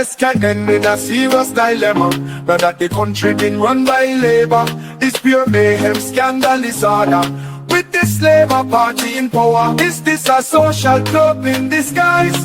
US can end in a serious dilemma. Now that the country been run by labor, this pure mayhem, scandal, disorder. With the Labour Party in power, is this a social club in disguise?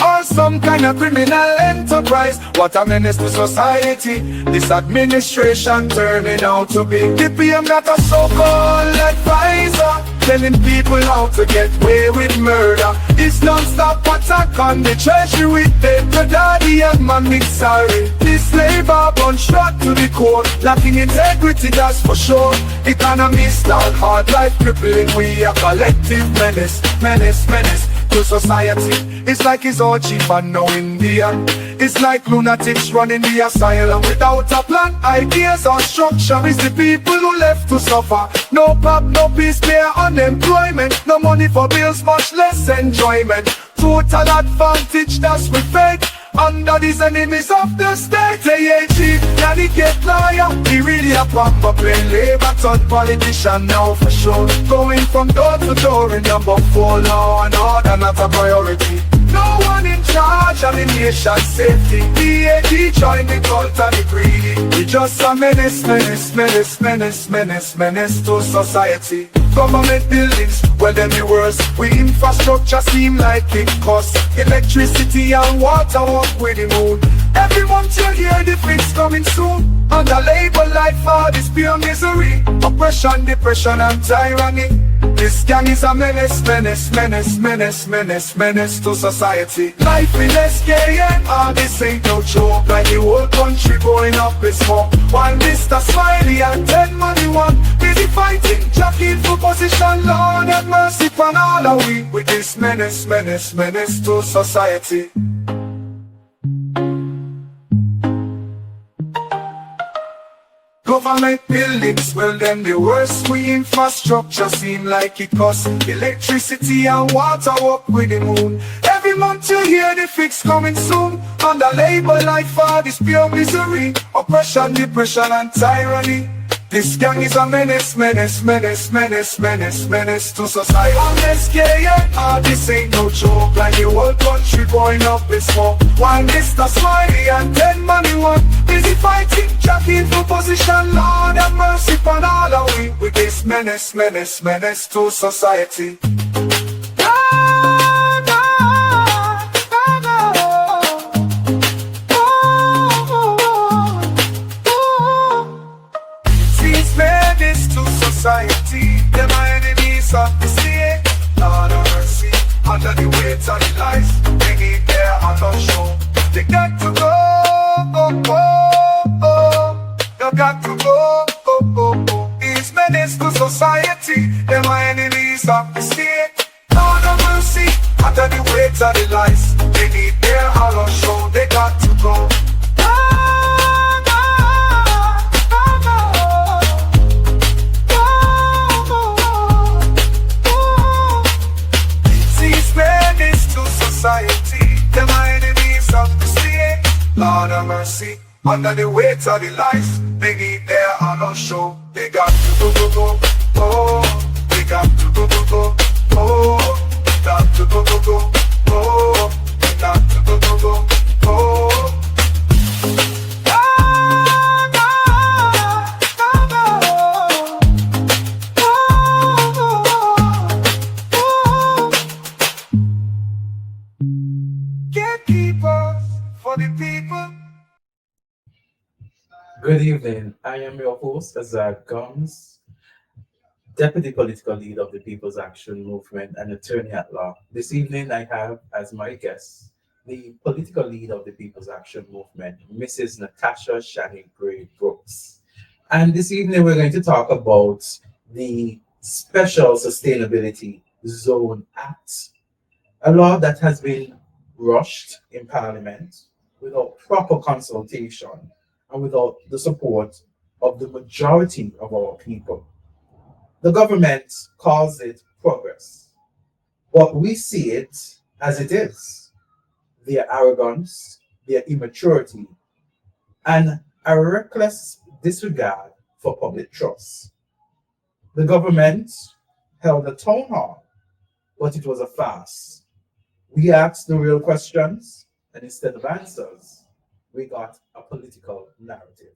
Or some kind of criminal enterprise? What a menace to society this administration turning out to be. The PM got a so-called advisor, telling people how to get away with murder. This non-stop attack on the treasury with the daddy and mommy, sorry. This Labour bunch shot to the core, lacking integrity, that's for sure. Economy stalled, hard life crippling, we a collective menace, menace to society. It's like it's all cheap and no Indian. It's like lunatics running the asylum without a plan, ideas or structure. It's the people who left to suffer. No pop, no peace, clear unemployment. No money for bills, much less enjoyment. Total advantage, that's we fake under these enemies of the state. Hey, chief, can he get liar? He really a proper plain labor third politician now for sure. Going from door to door in number 4, law and order not a priority. No one in charge of the nation's safety. DAD join the cult and the greedy. We just a menace to society. Government buildings, well them the worst. We infrastructure seem like it costs. Electricity and water up with the moon. Every month you hear the fix coming soon. Under labor life for this pure misery. Oppression, depression and tyranny. This gang is a menace to society. Life in SKN, this ain't no joke. Like the whole country going up in smoke. While Mr. Smiley and 10 money one busy fighting, jockeying for position. Lord have mercy upon all of we. With this menace to society. Government buildings, well them the worst. We infrastructure seem like it costs. Electricity and water up with the moon. Every month you hear the fix coming soon. Under labor life for this pure misery. Oppression, depression and tyranny. This gang is a menace to society. On SKN, this ain't no joke. Like the whole country going up in smoke. While Mr. Smiley and 10 money one busy fighting, jockeying for position. Lord have mercy upon all of we. With this menace to society. Society, them are enemies of the state. Lord of mercy, under the weight of the lies, they need their other show. They got to go, they got to go. It's menace to society, them are enemies of the state. Lord of mercy, under the weight of the lies, they need their other show. They got to go. Society, them are enemies of the state. Lord of mercy, under the weight of the lies, they need their honor show. They got to go, oh, they got to go, oh, they got to go, oh, they got to go, oh. Good evening. I am your host, Azard Gumbs, Deputy Political Lead of the People's Action Movement and Attorney at Law. This evening, I have as my guest the Political Lead of the People's Action Movement, Mrs. Natasha Shani Gray Brooks. And this evening, we're going to talk about the Special Sustainability Zone Act, a law that has been rushed in Parliament without proper consultation and without the support of the majority of our people. The government calls it progress, but we see it as it is: their arrogance, their immaturity, and a reckless disregard for public trust. The government held a town hall, but it was a farce. We asked the real questions, and instead of answers, we got a political narrative.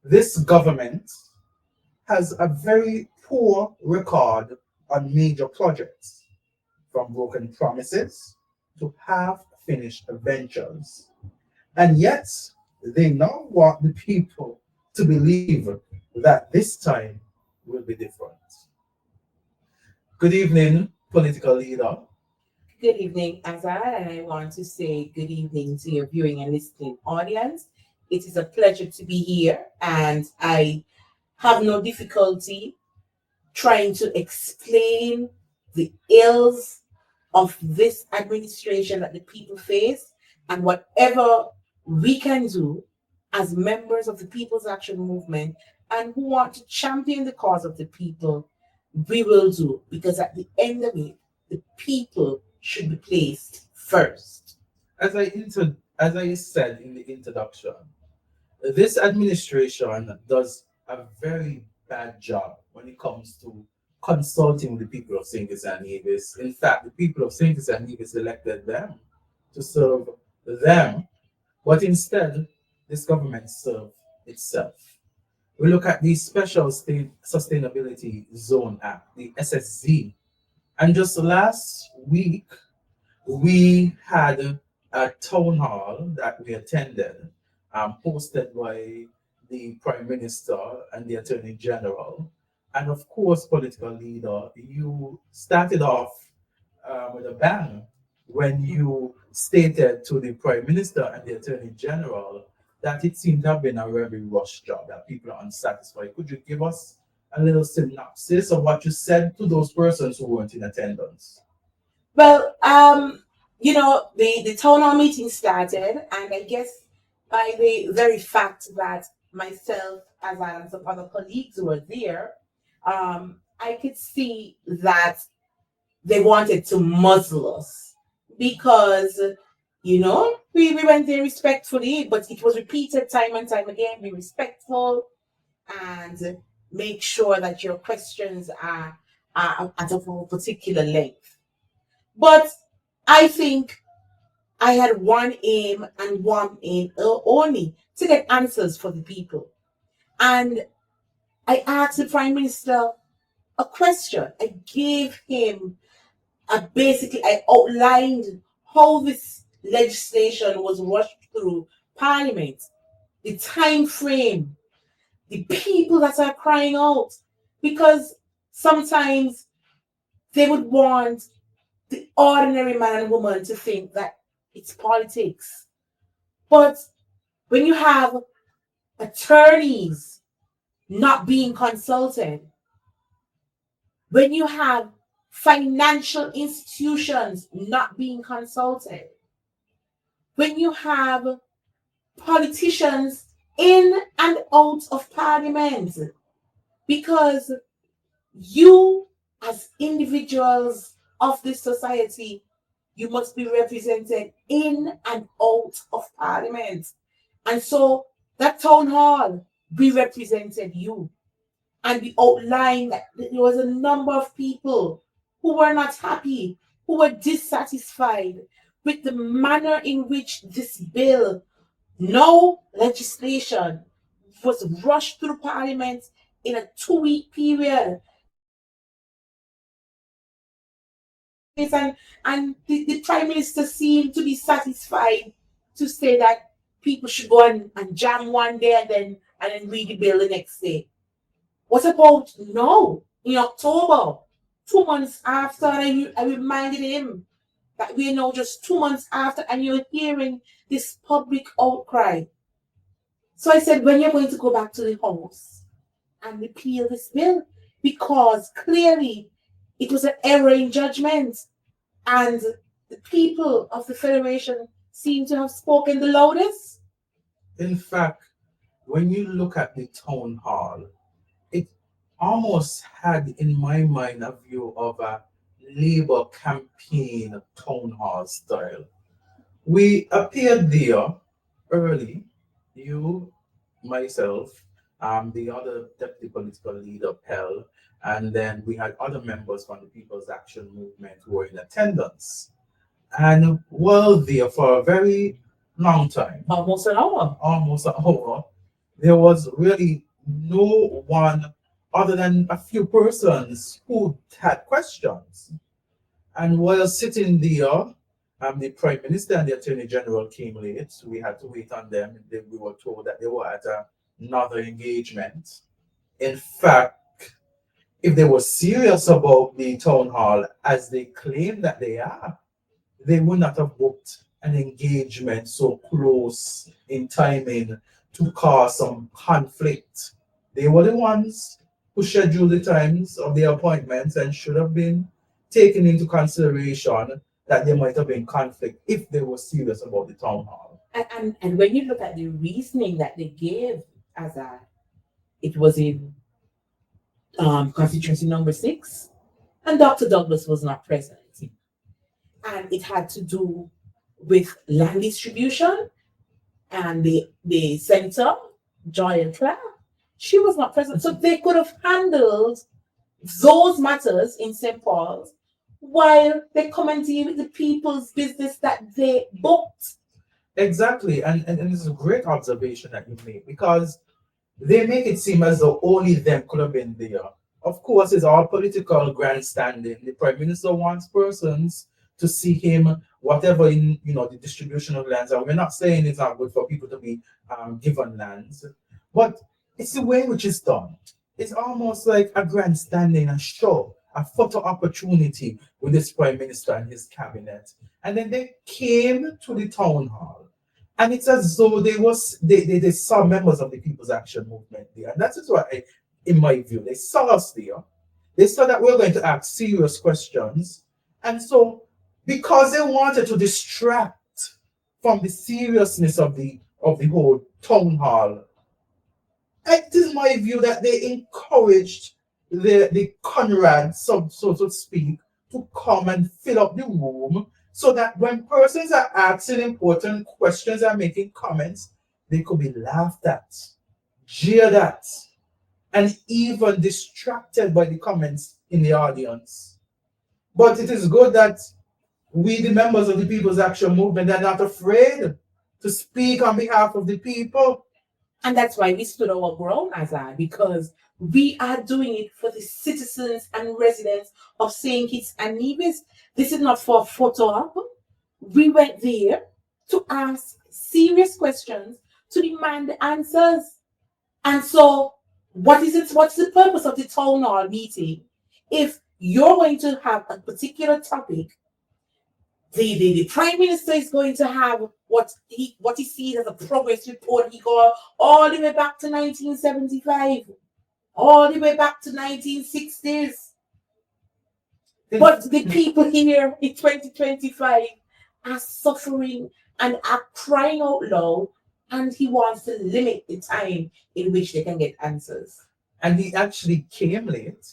This government has a very poor record on major projects, from broken promises to half finished ventures. And yet, they now want the people to believe that this time will be different. Good evening, political leader. Good evening, Azard, and I want to say good evening to your viewing and listening audience. It is a pleasure to be here, and I have no difficulty trying to explain the ills of this administration that the people face, and whatever we can do as members of the People's Action Movement and who want to champion the cause of the people, we will do, because at the end of it, the people should be placed first. As I said in the introduction, this administration does a very bad job when it comes to consulting the people of St. Kitts and Nevis. In fact, the people of St. Kitts and Nevis elected them to serve them, but instead, this government served itself. We look at the Special State Sustainability Zone Act, the SSZ, and just last week we had a town hall that we attended, hosted by the Prime Minister and the Attorney General. And of course, political leader, you started off with a bang when you stated to the Prime Minister and the Attorney General that it seemed to have been a very rushed job, that people are unsatisfied. Could you give us a little synopsis of what you said to those persons who weren't in attendance? Well, the town hall meeting started, and I guess by the very fact that myself, as well as some other colleagues were there, I could see that they wanted to muzzle us because, we went there respectfully, but it was repeated time and time again. Be respectful and make sure that your questions are at a particular length. But I think I had one aim and one aim only, to get answers for the people. And I asked the Prime Minister a question. I gave him I outlined how this legislation was rushed through Parliament, the time frame, the people that are crying out, because sometimes they would want the ordinary man and woman to think that it's politics. But when you have attorneys not being consulted, when you have financial institutions not being consulted, when you have politicians in and out of parliament, because you as individuals of this society, you must be represented in and out of parliament. And so that town hall, we represented you. And we outlined that there was a number of people who were not happy, who were dissatisfied with the manner in which this bill, no legislation, was rushed through Parliament in a 2-week period. And the Prime Minister seemed to be satisfied to say that people should go and jam one day and then read the bill the next day. What about now, in October, 2 months after? I reminded him that we are now just 2 months after, and you're hearing this public outcry. So I said, when you're going to go back to the House and repeal this bill, because clearly it was an error in judgment, and the people of the Federation seem to have spoken the loudest. In fact, when you look at the town hall, it almost had in my mind a view of a Labour campaign town hall style. We appeared there early, you, myself, the other deputy political leader, Pell, and then we had other members from the People's Action Movement who were in attendance. And were there for a very long time, Almost an hour. almost an hour, there was really no one other than a few persons who had questions. And while sitting there, the Prime Minister and the Attorney General came late. So we had to wait on them. We were told that they were at another engagement. In fact, if they were serious about the town hall, as they claim that they are, they would not have booked an engagement so close in timing to cause some conflict. They were the ones who scheduled the times of the appointments and should have been taken into consideration that there might have been conflict if they were serious about the town hall. And when you look at the reasoning that they gave, it was in constituency number 6, and Dr. Douglas was not present. And it had to do with land distribution, and the senator, Joy and Clark, she was not present. So they could have handled those matters in St. Paul's while they come and deal with the people's business that they booked. Exactly, and it's a great observation that you made, because they make it seem as though only them could have been there. Of course, it's all political grandstanding. The Prime Minister wants persons to see him, whatever in the distribution of lands. And we're not saying it's not good for people to be given lands, but it's the way which is done. It's almost like a grandstanding, a show, a photo opportunity with this Prime Minister and his cabinet. And then they came to the town hall. And it's as though they saw members of the People's Action Movement there. And that is why, in my view, they saw us there. They saw that we were going to ask serious questions. And so, because they wanted to distract from the seriousness of the whole town hall, it is my view that they encouraged the Conrads, so to speak, to come and fill up the room, so that when persons are asking important questions and making comments, they could be laughed at, jeered at, and even distracted by the comments in the audience. But it is good that we, the members of the People's Action Movement, are not afraid to speak on behalf of the people. And that's why we stood our ground, Azard, because we are doing it for the citizens and residents of St. Kitts and Nevis. This is not for a photo op. We went there to ask serious questions, to demand the answers. And so, what's the purpose of the town hall meeting? If you're going to have a particular topic, the Prime Minister is going to have what he sees as a progress report. He goes all the way back to 1975, all the way back to 1960s. But the people here in 2025 are suffering and are crying out loud, and he wants to limit the time in which they can get answers. And he actually came late.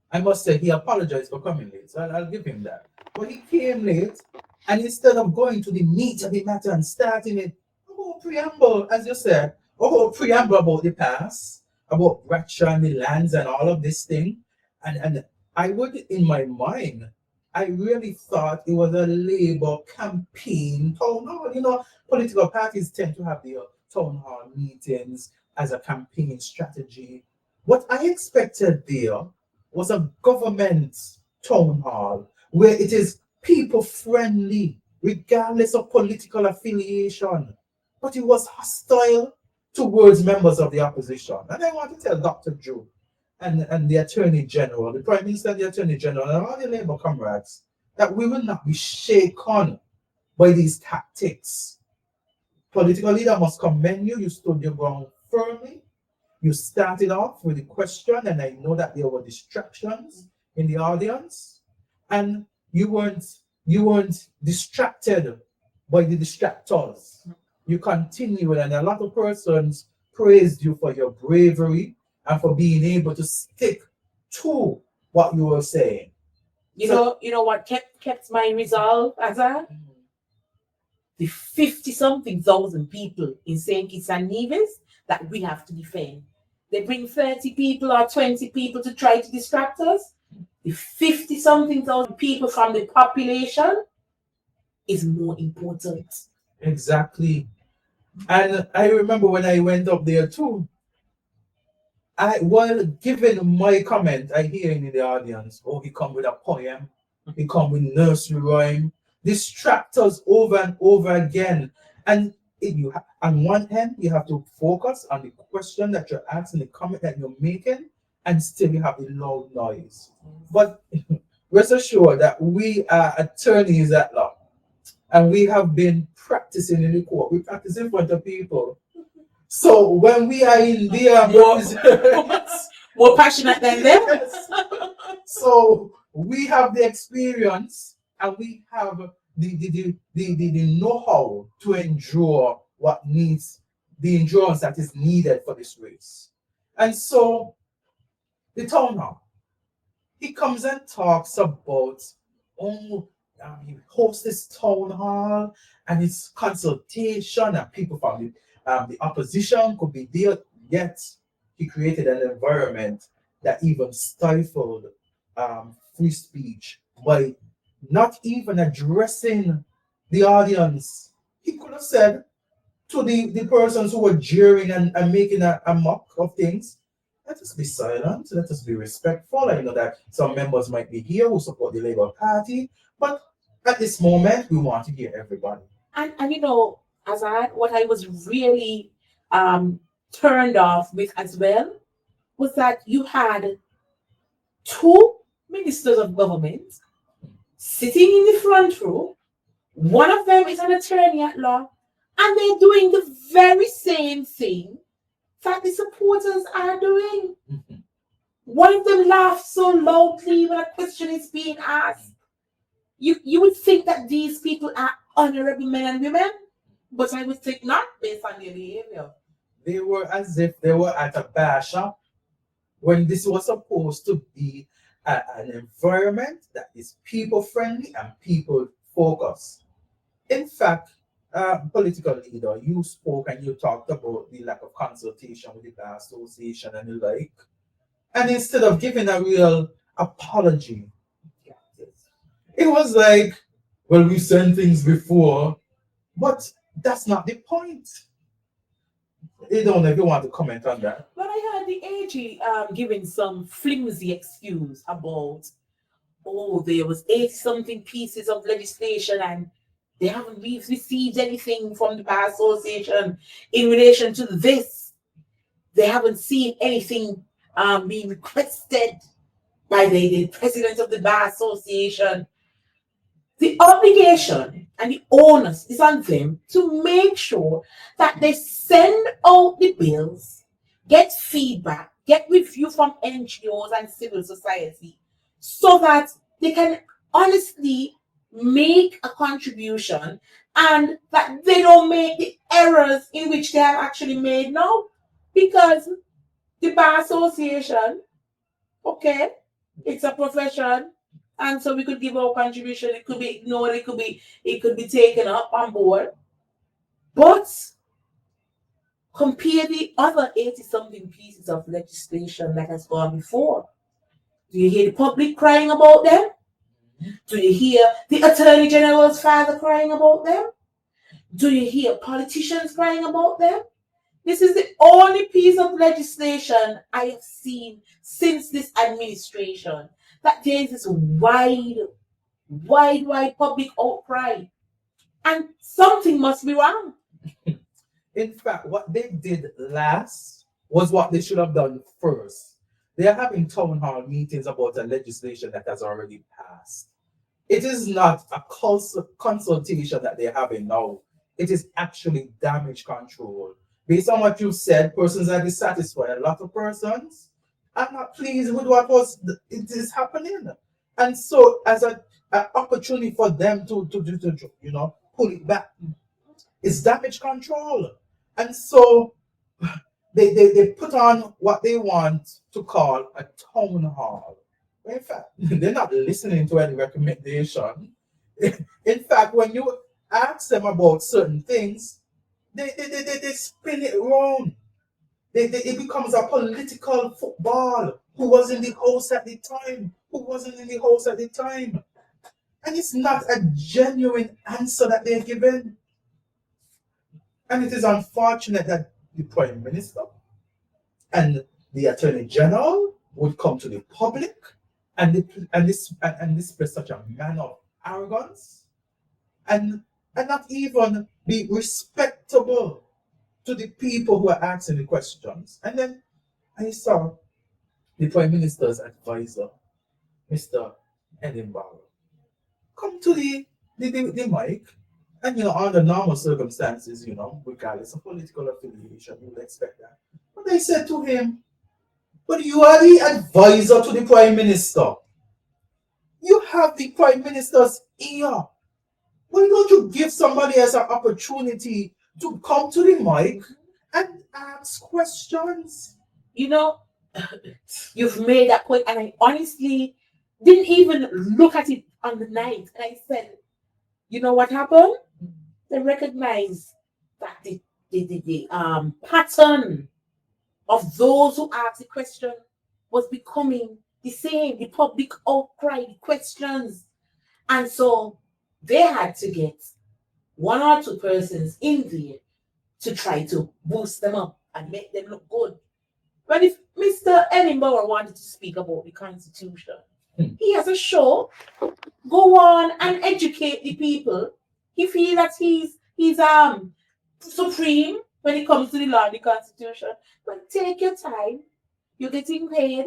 I must say, he apologized for coming late, so I'll give him that. But he came late, and instead of going to the meat of the matter and starting it, about preamble, as you said, about preamble about the past, about Ratcha and the lands and all of this thing, and I would, in my mind, I really thought it was a Labour campaign town hall. Political parties tend to have their town hall meetings as a campaign strategy. What I expected there was a government town hall where it is people friendly, regardless of political affiliation. But it was hostile towards members of the opposition. And I want to tell Dr. Joe and the Attorney General, the Prime Minister and the Attorney General, and all the Labour comrades, that we will not be shaken by these tactics. Political leader must commend you. You stood your ground firmly. You started off with a question, and I know that there were distractions in the audience, and you weren't distracted by the distractors. You continued, and a lot of persons praised you for your bravery and for being able to stick to what you were saying. You know what kept my resolve, Azard? The 50-something thousand people in St. Kitts and Nevis that we have to defend. They bring 30 people or 20 people to try to distract us. The 50-something thousand people from the population is more important. Exactly. And I remember when I went up there too, while giving my comment, I hear in the audience, oh, he come with a poem, he come with nursery rhyme, distract us over and over again. And if you on one hand, you have to focus on the question that you're asking, the comment that you're making, and still you have the loud noise. But rest assured that we are attorneys at law, and we have been practicing in the court. We practice in front of people. So when we are in there, More passionate than them. yes. So we have the experience and we have the know-how to endure what needs the endurance that is needed for this race. And so the town hall, he comes and talks about, oh, he hosts this town hall and it's consultation and people from the opposition could be there, yet he created an environment that even stifled free speech by not even addressing the audience. He could have said to the persons who were jeering and making a mock of things, let us be silent, let us be respectful. I know that some members might be here who support the Labour Party, but at this moment, we want to hear everybody. And you know, Azard, what I was really turned off with as well was that you had two ministers of government sitting in the front row. One of them is an attorney at law, and they're doing the very same thing that the supporters are doing. Mhm. One of them laughs so loudly when a question is being asked. You would think that these people are honorable men and women, but I would think not based on their behavior. They were as if they were at a bar shop when this was supposed to be an environment that is people friendly and people focused. In fact, political leader, you spoke and you talked about the lack of consultation with the bar association and the like. And instead of giving a real apology, it was like, well, we've sent things before, but that's not the point. I don't know if you want to comment on that. But I heard the AG giving some flimsy excuse about, oh, there was 80 something pieces of legislation and they haven't received anything from the Bar Association in relation to this. They haven't seen anything being requested by the president of the Bar Association. The obligation and the onus is on them to make sure that they send out the bills, get feedback, get review from NGOs and civil society, so that they can honestly make a contribution and that they don't make the errors in which they have actually made now. Because the Bar Association, okay, it's a profession, and so we could give our contribution. It could be ignored. It could be taken up on board. But compare the other 80 something pieces of legislation that has gone before. Do you hear the public crying about them? Do you hear the Attorney General's father crying about them? Do you hear politicians crying about them? This is the only piece of legislation I have seen since this administration that there is this wide public outcry. And something must be wrong. In fact, what they did last was what they should have done first. They are having town hall meetings about a legislation that has already passed. It is not a consultation that they're having now. It is actually damage control. Based on what you said, persons are dissatisfied. A lot of persons are not pleased with what it is happening. And so as an opportunity for them to pull it back, it's damage control. And so they put on what they want to call a town hall. In fact, they're not listening to any recommendation. In fact, when you ask them about certain things, they spin it wrong. It becomes a political football. Who was in the house at the time? Who wasn't in the house at the time? And it's not a genuine answer that they're given. And it is unfortunate that the Prime Minister and the Attorney General would come to the public and display such a manner of arrogance and not even be respectable to the people who are asking the questions. And then I saw the Prime Minister's advisor, Mr. Edinburgh, come to the mic. And under normal circumstances, regardless of political affiliation, you would expect that. But I said to him, but you are the advisor to the Prime Minister. You have the Prime Minister's ear. Why don't you give somebody else an opportunity to come to the mic and ask questions? You've made that point, and I honestly didn't even look at it on the night. And I said, you know what happened? They recognized that the pattern of those who asked the question was becoming the same, the public outcry, the questions. And so they had to get one or two persons in there to try to boost them up and make them look good. But if Mr. Edinburgh wanted to speak about the Constitution, he has a show. Go on and educate the people. He feels that he's supreme when it comes to the law and the Constitution. But take your time. You're getting paid.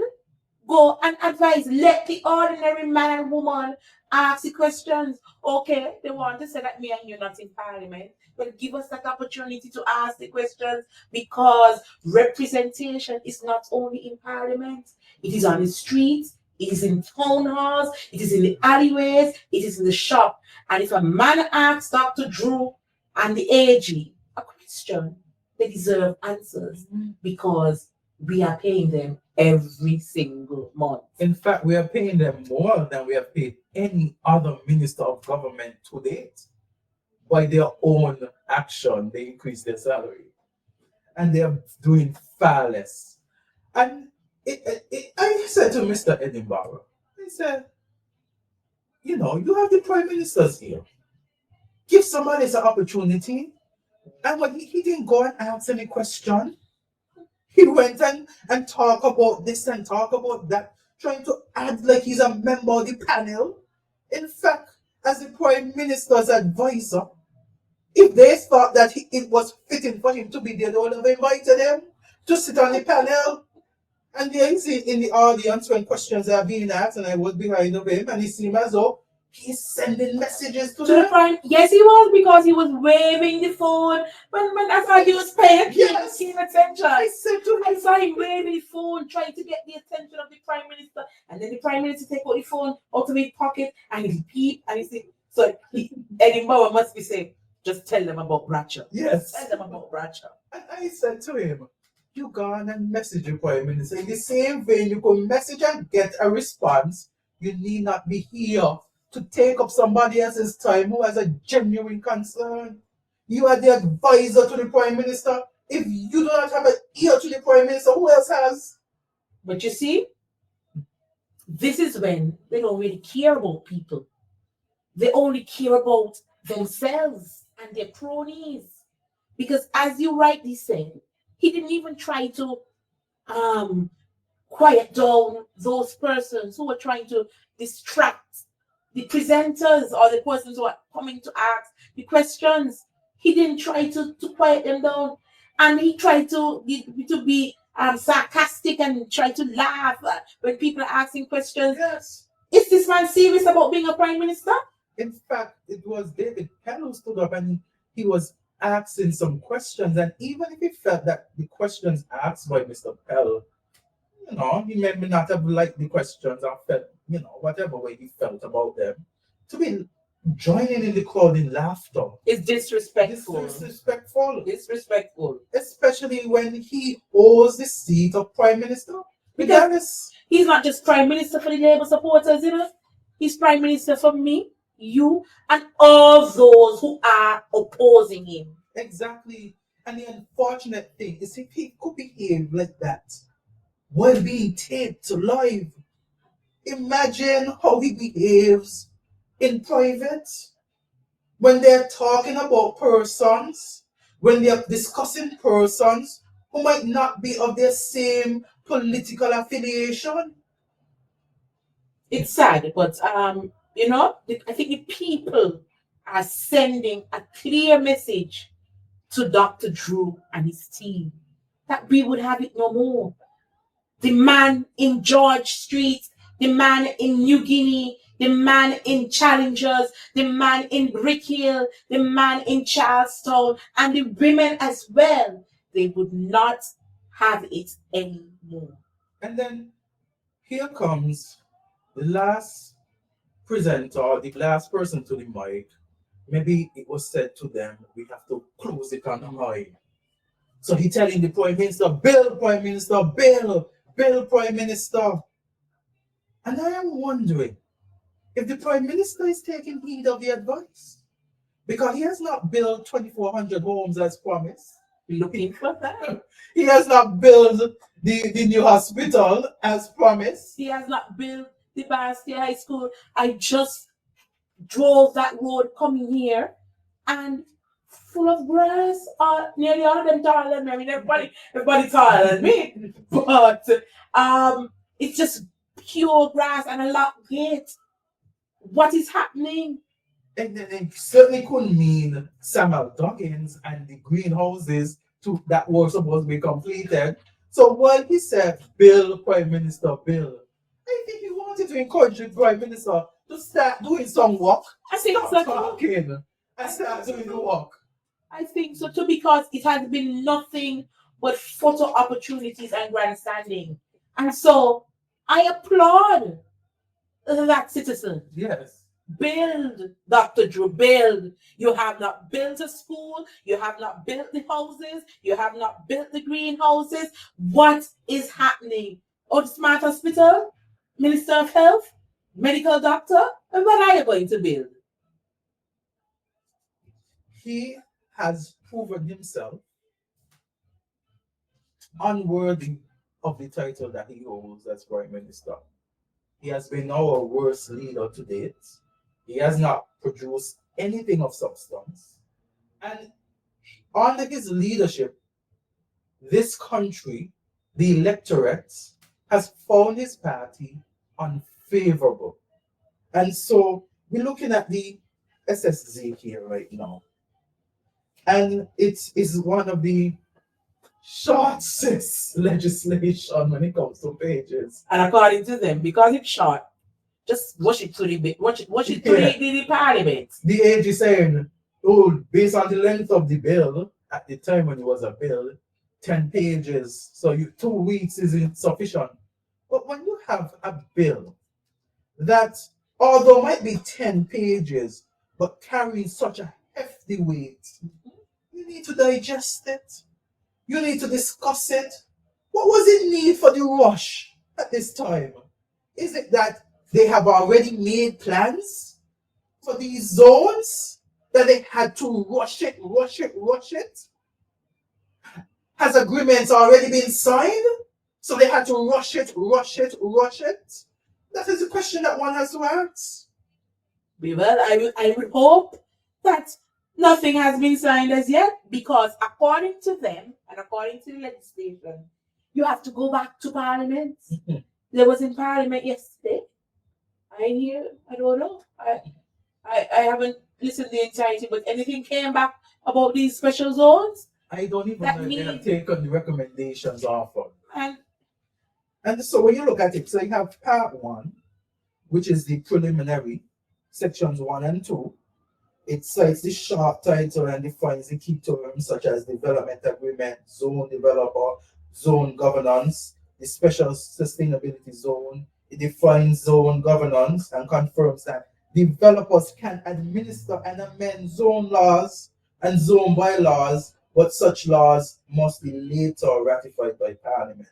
Go and advise. Let the ordinary man and woman ask the questions. Okay, they want to say that me and you're not in Parliament. Well, give us that opportunity to ask the questions, because representation is not only in Parliament. It is on the streets. It is in town halls. It is in the alleyways. It is in the shop. And if a man asks Dr. Drew and the AG a question, they deserve answers, because we are paying them every single month. In fact, we are paying them more than we have paid any other minister of government to date. By their own action, they increase their salary. And they are doing far less. And I said to Mr. Edinburgh, I said, you have the Prime Ministers here. Give somebody else an opportunity. And when he didn't go and ask any question, he went and talk about this and talk about that, trying to act like he's a member of the panel. In fact, as the Prime Minister's advisor, if they thought that it was fitting for him to be there, they would have invited him to sit on the panel. And there you see in the audience when questions are being asked, and I was behind of him, and it seemed as though he's sending messages to them. The Prime, yes, he was, because he was waving the phone when I thought he was paying attention. I said to him, I saw him waving the phone, trying to get the attention of the Prime Minister, and then the Prime Minister take out the phone out of his pocket and he peep and he say, so Edinburgh must be saying, just tell them about Bradshaw. Yes. Tell them about Bradshaw. And I said to him, you go on and message the Prime Minister. In the same vein, you could message and get a response. You need not be here to take up somebody else's time who has a genuine concern. You are the advisor to the Prime Minister. If you do not have an ear to the Prime Minister, who else has? But you see, this is when they don't really care about people. They only care about themselves and their cronies. Because as you rightly said, he didn't even try to quiet down those persons who were trying to distract the presenters or the persons who are coming to ask the questions. He didn't try to quiet them down, and he tried to be sarcastic and try to laugh when people are asking questions. Yes. Is this man serious about being a Prime Minister? In fact, it was David Pell who stood up and he was asking some questions, and even if he felt that the questions asked by Mr. Pell, he may not have liked the questions or felt, whatever way he felt about them, to be joining in the crowd in laughter. It's disrespectful. Disrespectful. Especially when he holds the seat of Prime Minister. Because he's not just Prime Minister for the Labour supporters, He's Prime Minister for me, you, and all those who are opposing him. Exactly. And the unfortunate thing is, if he could behave like that while being taped live, imagine how he behaves in private when they're talking about persons when they are discussing persons who might not be of their same political affiliation. It's sad, but you know, I think the people are sending a clear message to Dr. Drew and his team that we would have it no more. The man in George Street, the man in New Guinea, the man in Challengers, the man in Brick Hill, the man in Charlestown, and the women as well. They would not have it anymore. And then here comes the last presenter, or the last person to the mic. Maybe it was said to them, we have to close it on high. So he telling the Prime Minister, Bill, Prime Minister, Bill, Bill, Prime Minister. And I am wondering if the Prime Minister is taking heed of the advice. Because he has not built 2,400 homes as promised. Looking for that. He has not built the new hospital as promised. He has not built the Bastia High School. I just drove that road coming here and full of grass. Nearly all of them taller than me. I mean, everybody taller than me. But it's just pure grass and a locked gate. What is happening? And it certainly couldn't mean Samuel Duggins and the greenhouses that were supposed to be completed. So while he said, Bill, Prime Minister, Bill, I think he wanted to encourage the Prime Minister to start doing some work. I think Stop so. talking and start doing the work. I think so too, because it has been nothing but photo opportunities and grandstanding. And so I applaud that citizen. Yes. Build, Dr. Drew, build. You have not built a school. You have not built the houses. You have not built the greenhouses. What is happening? Oh, the smart hospital, Minister of Health, medical doctor, and what are you going to build? He has proven himself unworthy of the title that he holds as Prime Minister. He has been our worst leader to date. He has not produced anything of substance. And under his leadership, this country, the electorate, has found his party unfavorable. And so we're looking at the SSZ here right now. And it is one of the shortest legislation when it comes to pages. And according to them, because it's short, just watch it to the parliament. The age is saying, oh, based on the length of the bill, at the time when it was a bill, 10 pages, so 2 weeks is insufficient. But when you have a bill that, although might be 10 pages, but carrying such a hefty weight, you need to digest it. You need to discuss it. What was the need for the rush at this time? Is it that they have already made plans for these zones that they had to rush it? Has agreements already been signed? So they had to rush it? That is the question that one has to ask. Well, I would hope that nothing has been signed as yet, because according to them and according to the legislation, you have to go back to Parliament. There was in Parliament yesterday. I don't know. I haven't listened to the entirety, but anything came back about these special zones? I don't even know if they have taken the recommendations offered. And so when you look at it, so you have part 1, which is the preliminary, sections 1 and 2. It cites the short title and defines the key terms such as development agreement, zone developer, zone governance, the special sustainability zone. It defines zone governance and confirms that developers can administer and amend zone laws and zone bylaws, but such laws must be later ratified by Parliament.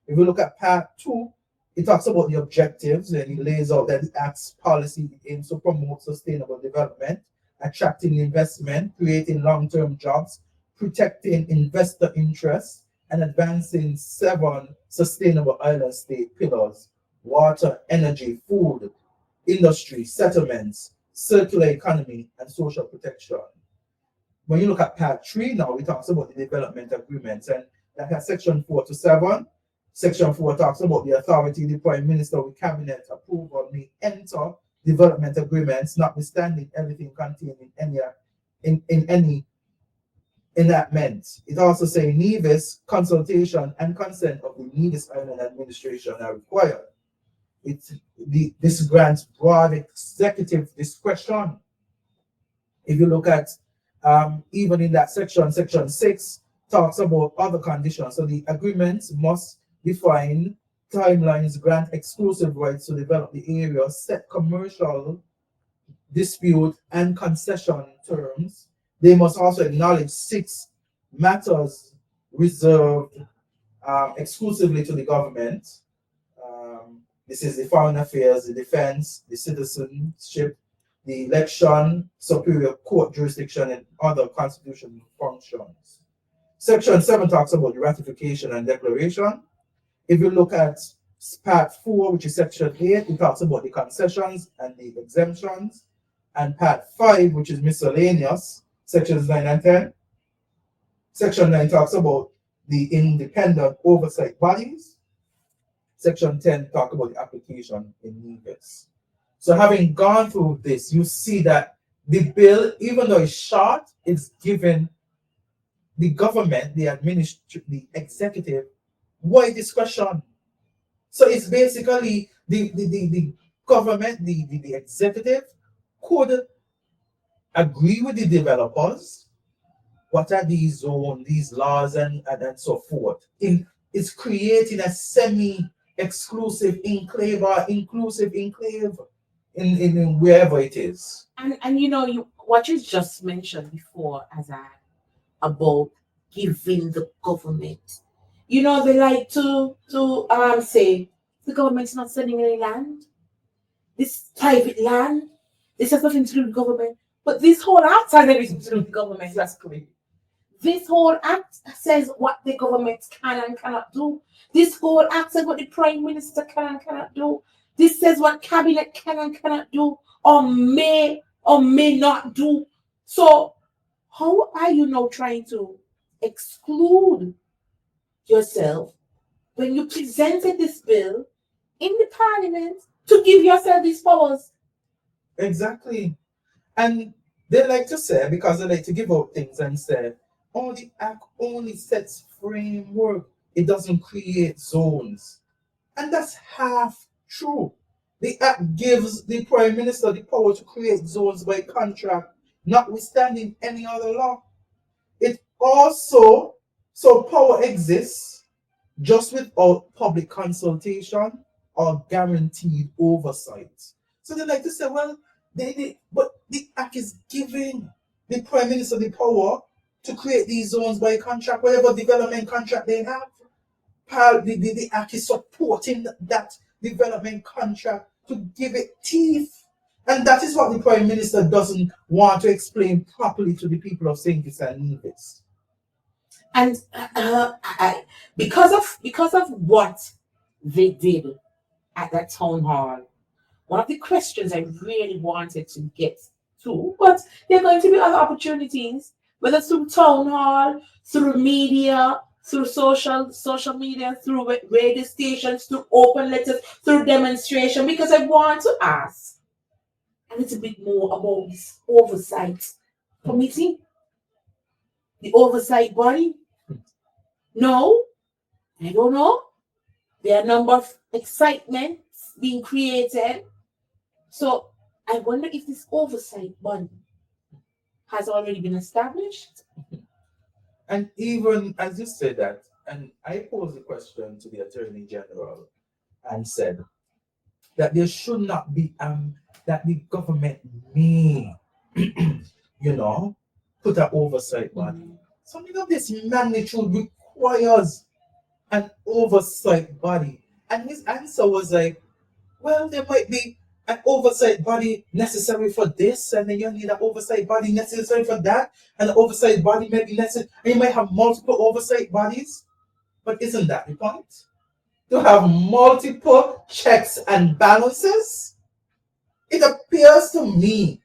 If we look at part 2, it talks about the objectives, and it lays out that the Act's policy aims to promote sustainable development, attracting investment, creating long-term jobs, protecting investor interests, and advancing 7 sustainable island state pillars: water, energy, food, industry, settlements, circular economy, and social protection. when you look at part 3 now, it talks about the development agreements, and like at section 4 to 7, section 4 talks about the authority the Prime Minister with cabinet approval may enter development agreements, notwithstanding everything contained in any enactment. It also says Nevis consultation and consent of the Nevis Island administration are required. This grants broad executive discretion. If you look at even in that section 6 talks about other conditions. So the agreements must define timelines, grant exclusive rights to develop the area, set commercial dispute and concession terms. They must also acknowledge 6 matters reserved exclusively to the government. This is the foreign affairs, the defense, the citizenship, the election, superior court jurisdiction, and other constitutional functions. Section 7 talks about the ratification and declaration. If you look at part 4, which is section 8, it talks about the concessions and the exemptions. And part 5, which is miscellaneous, sections 9 and 10. Section 9 talks about the independent oversight bodies. Section 10 talks about the application in Nevis. So having gone through this, you see that the bill, even though it's short, it's given the government, the executive, wide discretion. So it's basically the government, the executive could agree with the developers. What are these zones, these laws, and so forth? It's creating a semi-exclusive enclave or inclusive enclave in wherever it is. And you know, what you just mentioned before, Azard, about giving the government. You know, they like to say the government's not selling any land. This private land. This has nothing to do with government. But this whole act has everything to do with government. Exactly. This whole act says what the government can and cannot do. This whole act says what the Prime Minister can and cannot do. This says what cabinet can and cannot do, or may not do. So how are you now trying to exclude yourself when you presented this bill in the Parliament to give yourself these powers? Exactly. And they like to say, because they like to give out things and say, oh, the act only sets framework. It doesn't create zones. And that's half true. The act gives the Prime Minister the power to create zones by contract, notwithstanding any other law. It also, so power exists just without public consultation or guaranteed oversight. So they like to say, well, but the act is giving the Prime Minister the power to create these zones by contract, whatever development contract they have. The act is supporting that development contract to give it teeth. And that is what the Prime Minister doesn't want to explain properly to the people of St. Kitts and Nevis. And because of what they did at that town hall, one of the questions I really wanted to get to, but there are going to be other opportunities, whether through town hall, through media, through social media, through radio stations, through open letters, through demonstration, because I want to ask a little bit more about this oversight committee, the oversight body. No, I don't know. There are a number of excitements being created. So I wonder if this oversight body has already been established. And even as you said that, and I posed the question to the Attorney General and said that there should not be that the government may, put an oversight body. Something of this magnitude requires an oversight body. And his answer was like, well, there might be an oversight body necessary for this, and then you need an oversight body necessary for that, and an oversight body may be necessary, and you might have multiple oversight bodies. But isn't that the point? To have multiple checks and balances? It appears to me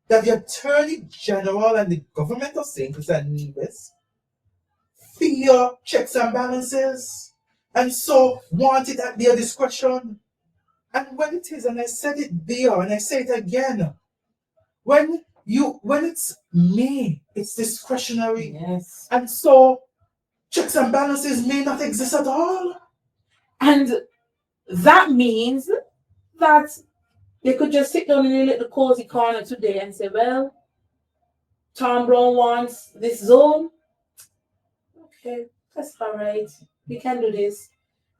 that the Attorney General and the government of St. and Nevis fear checks and balances, and so want it at their discretion. And when it is, and I said it there, and I say it again, when it's me, it's discretionary. Yes. And so checks and balances may not exist at all. And that means that they could just sit down in a little cozy corner today and say, well, Tom Brown wants this zone. Okay, that's all right. We can do this.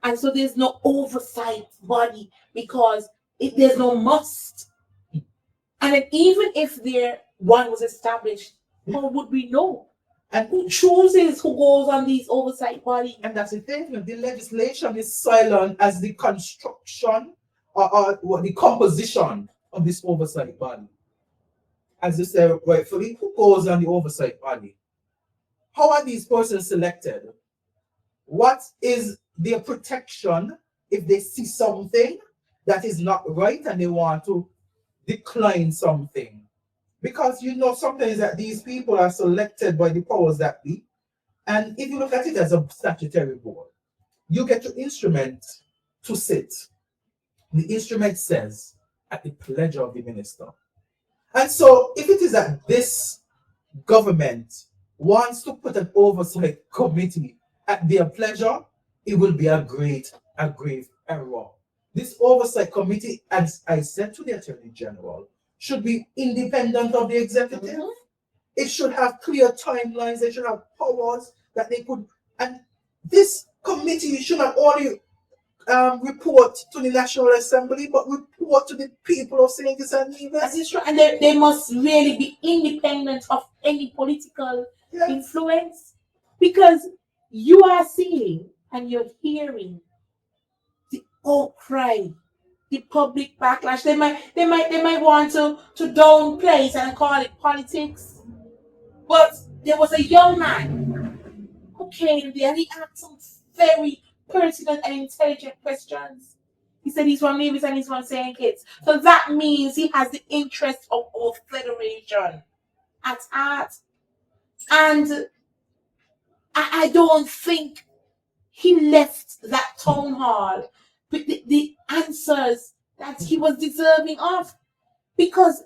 And so there's no oversight body because there's no must. And then even if one was established, how would we know? And who chooses who goes on these oversight bodies? And that's the thing, the legislation is silent as the construction or the composition of this oversight body. As you said rightfully, who goes on the oversight body? How are these persons selected? What is their protection if they see something that is not right and they want to decline something? Because sometimes that these people are selected by the powers that be. And if you look at it as a statutory board, you get your instrument to sit. The instrument says, at the pleasure of the minister. And so if it is that this government wants to put an oversight committee at their pleasure, it will be a grave error. This oversight committee, as I said to the Attorney General, should be independent of the executive. Mm-hmm. It should have clear timelines. They should have powers that they could. And this committee should not only report to the National Assembly, but report to the people of St. Kitts and Nevis. That is true. And they must really be independent of any political influence. Because you are seeing and you're hearing the outcry, the public backlash. They might want to downplay it and call it politics. But there was a young man who came there and he asked some very pertinent and intelligent questions. He said he's from Nevis and he's from St. Kitts. So that means he has the interest of our federation at heart. And I don't think he left that town hall with the answers that he was deserving of. Because,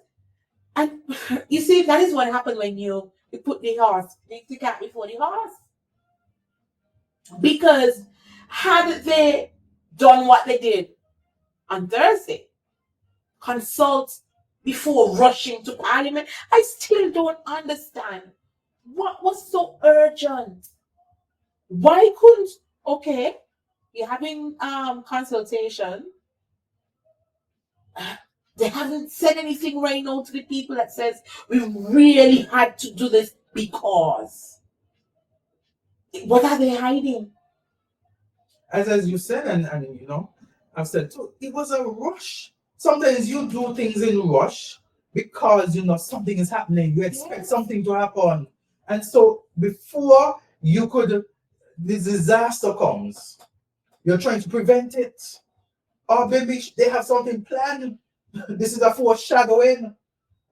and you see, that is what happened when you put the cat before the horse. Because had they done what they did on Thursday, consult before rushing to Parliament, I still don't understand what was so urgent. Why couldn't, okay, you're having consultation. They haven't said anything right now to the people that says we really had to do this because. What are they hiding? As you said, and I've said too, it was a rush. Sometimes you do things in rush because something is happening. You expect something to happen. And so before the disaster comes, you're trying to prevent it. Or maybe they have something planned. This is a foreshadowing.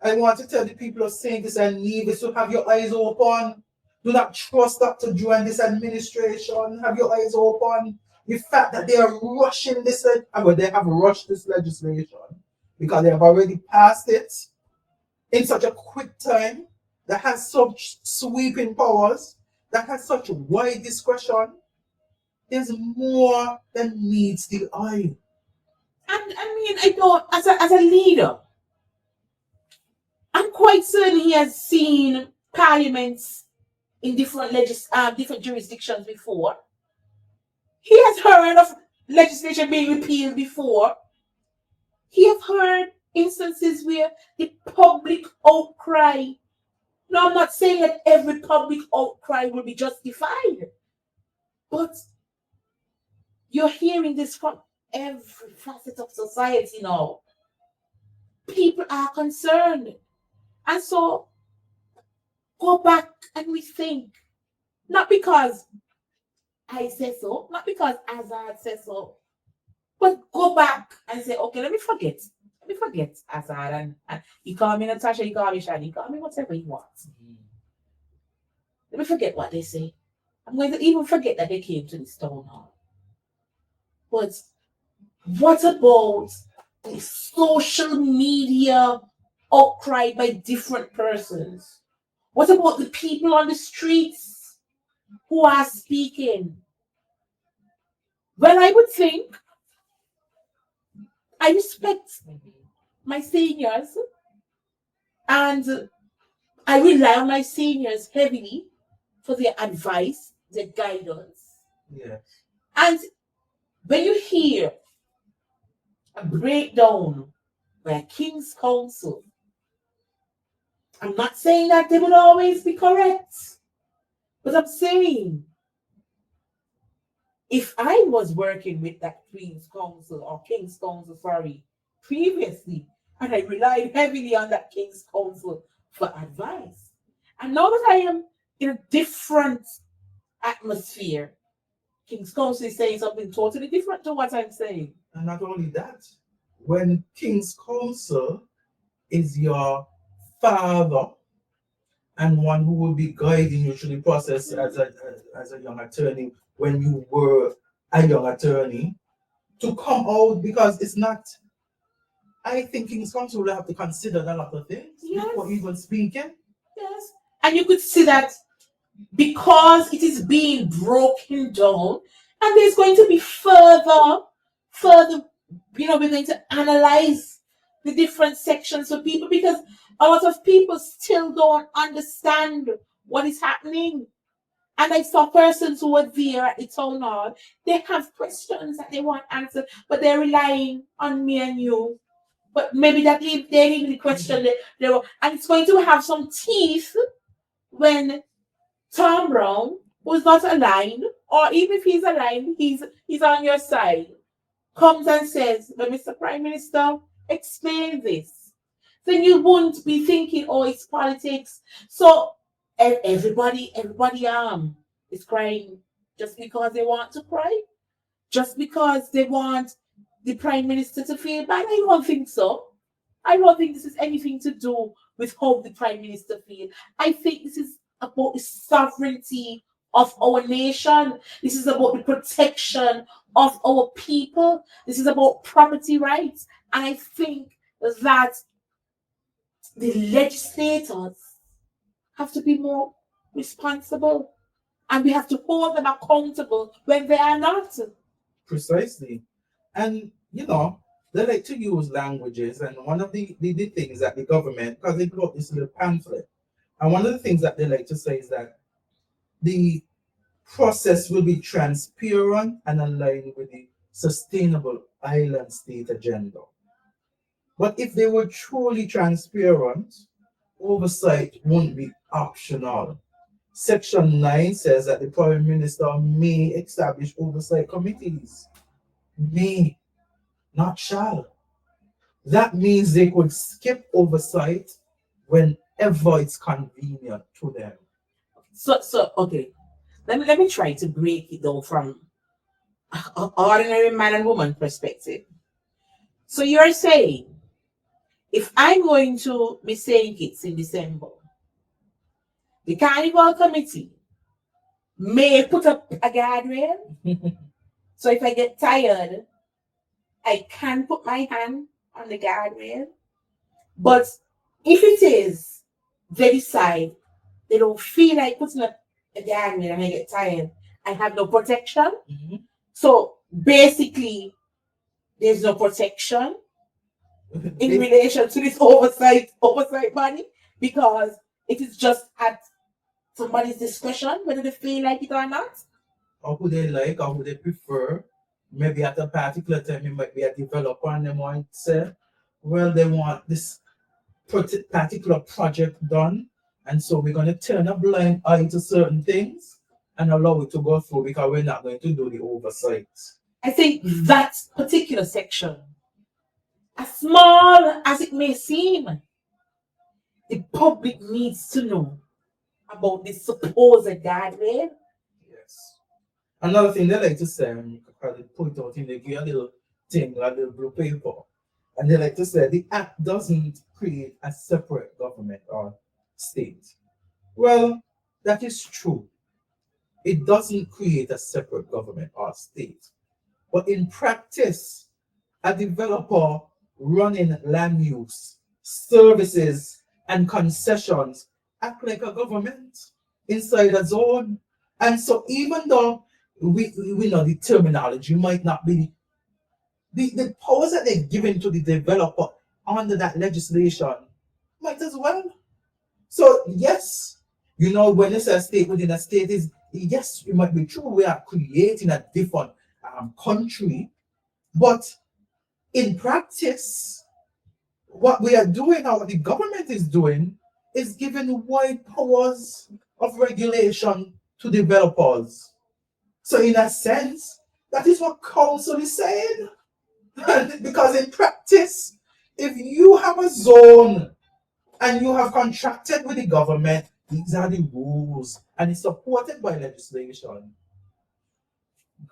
I want to tell the people of St. Kitts and Nevis to have your eyes open. Do not trust Dr. Drew and this administration. Have your eyes open. The fact that they are rushing this, they have rushed this legislation because they have already passed it in such a quick time, that has such sweeping powers, that has such wide discretion. There's more than meets the eye. And I know, as a leader, I'm quite certain he has seen parliaments in different jurisdictions before. He has heard of legislation being repealed before. He has heard instances where the public outcry. Now, I'm not saying that every public outcry will be justified, but you're hearing this from every facet of society now. People are concerned. And so, go back and rethink. Not because I say so, not because Azard says so, but go back and say, okay, let me forget Let me forget Azard and you call me Natasha, you call me Shani, you call me whatever you want. Let me forget what they say. I'm going to even forget that they came to this town hall. But what about the social media outcry by different persons? What about the people on the streets who are speaking? Well, I would think I respect my seniors and I rely on my seniors heavily for their advice, their guidance. Yes. And when you hear a breakdown by a King's Council, I'm not saying that they would always be correct, but I'm saying if I was working with that Queen's Council or King's Council, previously, and I relied heavily on that King's Council for advice, and now that I am in a different atmosphere, King's Council is saying something totally different to what I'm saying. And not only that, when King's Counsel is your father and one who will be guiding you through the process as a young attorney when you were a young attorney, to come out, because it's not, I think King's Counsel will have to consider a lot of things before even speaking. Yes. And you could see that because it is being broken down, and there's going to be further, we're going to analyze the different sections for people because a lot of people still don't understand what is happening. And I saw persons who were there at the town hall, they have questions that they want answered, but they're relying on me and you. But maybe that they even the question they were, and it's going to have some teeth when Tom Brown, who's not aligned, or even if he's aligned, he's on your side, comes and says, "But Mr. Prime Minister, explain this." Then you won't be thinking, "Oh, it's politics." So everybody is crying just because they want to cry, just because they want the Prime Minister to feel bad. I don't think so. I don't think this is anything to do with how the Prime Minister feels. I think this is about the sovereignty of our nation. This is about the protection of our people. This is about property rights. And I think that the legislators have to be more responsible and we have to hold them accountable when they are not. Precisely. And, they like to use languages, and one of the things that the government, because they put out this little pamphlet, and one of the things that they like to say is that the process will be transparent and aligned with the sustainable island state agenda. But if they were truly transparent, oversight won't be optional. Section 9 says that the Prime Minister may establish oversight committees. May, not shall. That means they could skip oversight whenever it's convenient to them. So okay. Let me try to break it down from an ordinary man and woman perspective. So you're saying if I'm going to be saying it's in December, the Carnival Committee may put up a guardrail. So if I get tired, I can put my hand on the guardrail. But if it is, they decide they don't feel like putting up a guardrail and I get tired, I have no protection. Mm-hmm. So basically, there's no protection in relation to this oversight body because it is just at somebody's discretion whether they feel like it or not. Or who they like, or who they prefer. Maybe at a particular time, it might be a developer and they might say, well, they want this particular project done, and so we're going to turn a blind eye to certain things and allow it to go through because we're not going to do the oversight. I think that particular section, as small as it may seem, the public needs to know about this supposed guardrail. Yes. Another thing they like to say, because they put out in the give a little thing, a little blue paper, And they like to say the act doesn't create a separate government or state. Well, that is true. It doesn't create a separate government or state. But in practice, a developer running land use, services, and concessions act like a government inside a zone. And so even though we know the terminology might not be the powers that they're giving to the developer under that legislation might as well. So yes, when it's a state within a state is yes, it might be true. We are creating a different country, but in practice, what we are doing or what the government is doing is giving wide powers of regulation to developers. So in a sense, that is what council is saying. Because in practice, if you have a zone and you have contracted with the government, these are the rules and it's supported by legislation.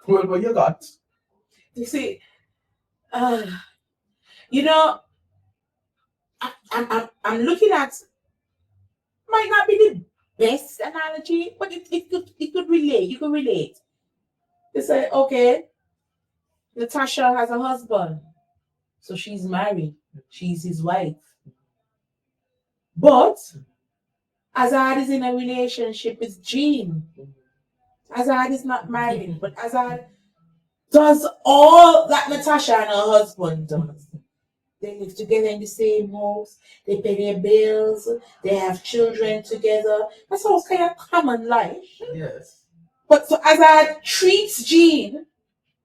Well, what you got? You see, I'm looking at, might not be the best analogy, but it could relate. You can relate. You say, okay, Natasha has a husband, so she's married. She's his wife. But Azard is in a relationship with Jean. Azard is not married, but Azard does all that Natasha and her husband does. They live together in the same house. They pay their bills. They have children together. That's all kind of common life. Yes. But so Azard treats Jean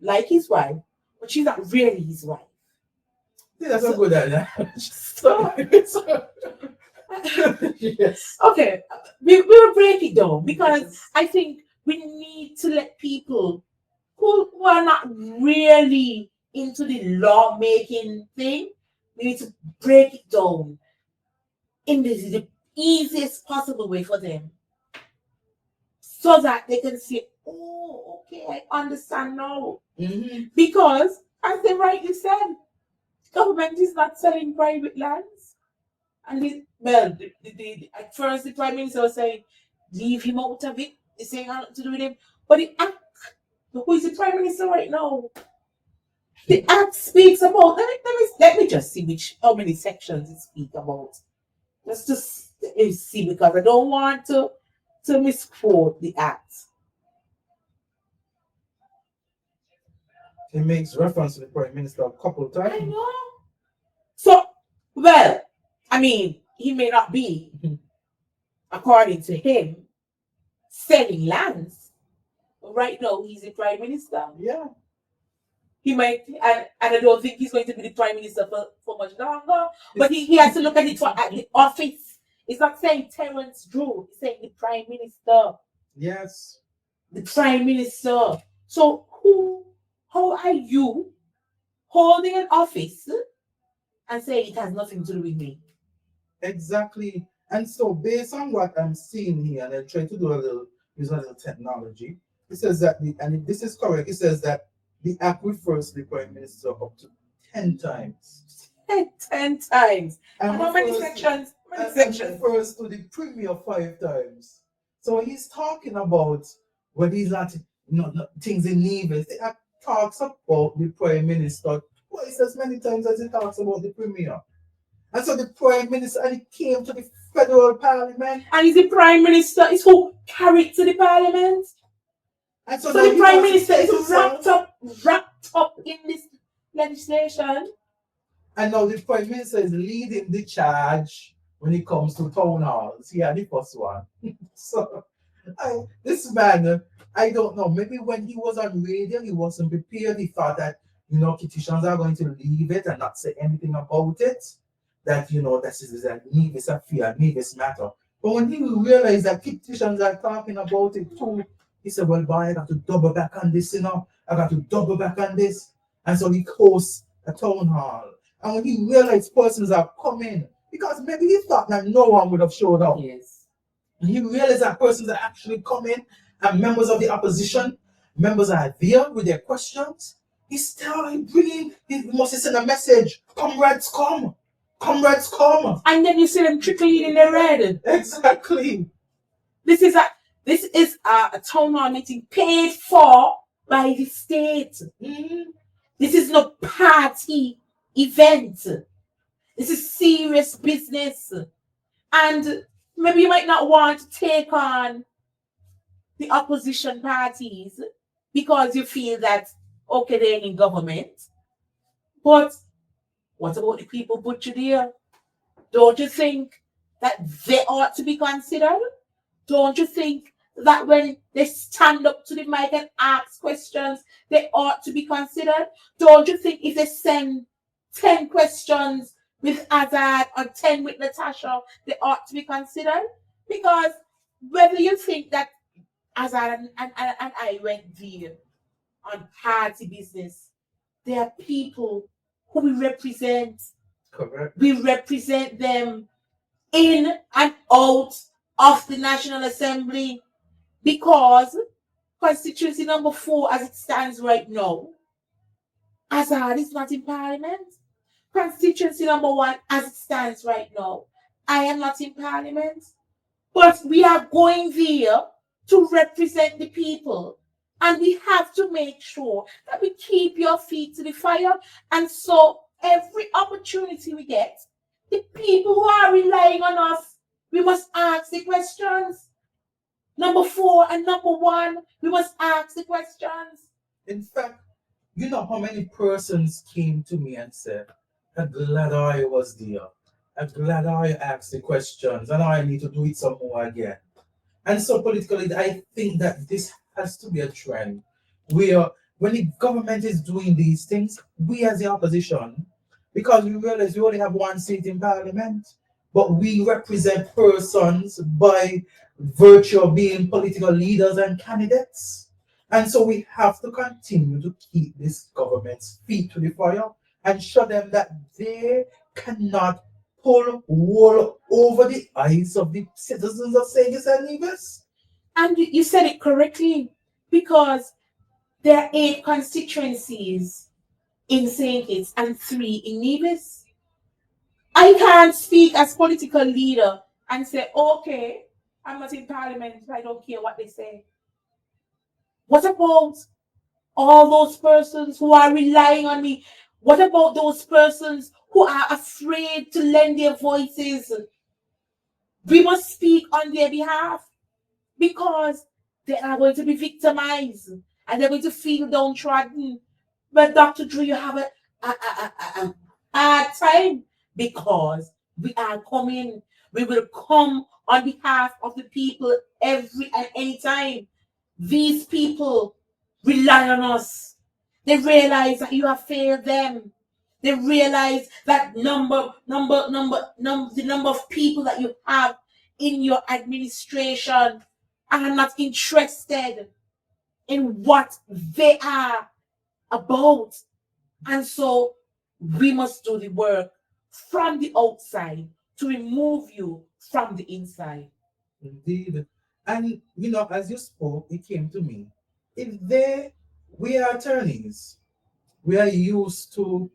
like his wife, but she's not really his wife. Yeah, that's a good idea. Yes. Okay, we will break it down because I think we need to let people who are not really into the lawmaking thing, we need to break it down in the easiest possible way for them so that they can say, oh, okay, I understand now. Mm-hmm. Because, as they rightly said, government is not selling private lands. And at first the Prime Minister was saying, leave him out of it. He's saying nothing to do with him. But the Act, who is the Prime Minister right now? The Act speaks about, let me just see how many sections it speaks about. Let's just let me see, because I don't want to misquote the Act. He makes reference to the Prime Minister a couple of times. I know. So, well, I mean, he may not be, according to him, selling lands. But right now, he's the Prime Minister. Yeah. He might, and I don't think he's going to be the Prime Minister for much longer. But he has to look at it at the office. It's not saying Terence Drew. It's saying the Prime Minister. Yes. The Prime Minister. So how are you holding an office and saying it has nothing to do with me? Exactly. And so based on what I'm seeing here, and I try to use a little technology, it says that, and this is correct, it says that the Act refers to the Prime Minister up to 10 times. 10 times. And how many sections? And refers to the Premier 5 times. So he's talking about when he's not things in Nevis. The Act talks about the Prime Minister twice as many times as he talks about the Premier. And so the Prime Minister, and he came to the federal parliament. And is the Prime Minister is who carried to the parliament? And so the Prime Minister is wrapped up in this legislation. And now the Prime Minister is leading the charge when it comes to town halls. He had the first one. So this man, I don't know, maybe when he was on radio, he wasn't prepared. He thought that, petitions are going to leave it and not say anything about it. That, this is a Nevis affair, Nevis matter. But when he realized that petitions are talking about it too, he said, well, boy, I got to double back on this, I got to double back on this. And so he hosts a town hall. And when he realized persons are coming, because maybe he thought that no one would have showed up. Yes. And he realized that persons are actually coming, and members of the opposition, members are there with their questions. He's still bringing, he must send a message. Comrades, come. Comrades, come. And then you see them trickling in the red. Exactly. This is a town hall meeting paid for by the state. This is no party event. This is serious business. And maybe you might not want to take on the opposition parties because you feel that, okay, they're in government. But what about the people butchered here? Don't you think that they ought to be considered? Don't you think that when they stand up to the mic and ask questions, they ought to be considered? Don't you think if they send 10 questions with Azard or 10 with Natasha, they ought to be considered? Because whether you think that Azard and I went there on party business, there are people who we represent. Correct. We represent them in and out of the National Assembly because constituency number 4 as it stands right now, Azard is not in Parliament. Constituency number 1 as it stands right now, I am not in Parliament. But we are going there to represent the people. And we have to make sure that we keep your feet to the fire. And so every opportunity we get, the people who are relying on us, we must ask the questions. Number 4 and number 1, we must ask the questions. In fact, you know how many persons came to me and said, I'm glad I was there. I'm glad I asked the questions and I need to do it some more again. And so politically, I think that this has to be a trend where when the government is doing these things, we as the opposition, because we realize we only have 1 seat in Parliament, but we represent persons by virtue of being political leaders and candidates. And so we have to continue to keep this government's feet to the fire and show them that they cannot pull wool over the eyes of the citizens of St. Kitts and Nevis. And you said it correctly, because there are 8 constituencies in St. Kitts and 3 in Nevis. I can't speak as political leader and say, okay, I'm not in Parliament, I don't care what they say. What about all those persons who are relying on me? What about those persons who are afraid to lend their voices? We must speak on their behalf because they are going to be victimized and they're going to feel downtrodden. But Dr. Drew, you have a hard time because we are coming. We will come on behalf of the people every and any time. These people rely on us. They realize that you have failed them. They realize that the number of people that you have in your administration are not interested in what they are about. And so we must do the work from the outside to remove you from the inside. Indeed. And you know, as you spoke, it came to me. We are attorneys. We are used to,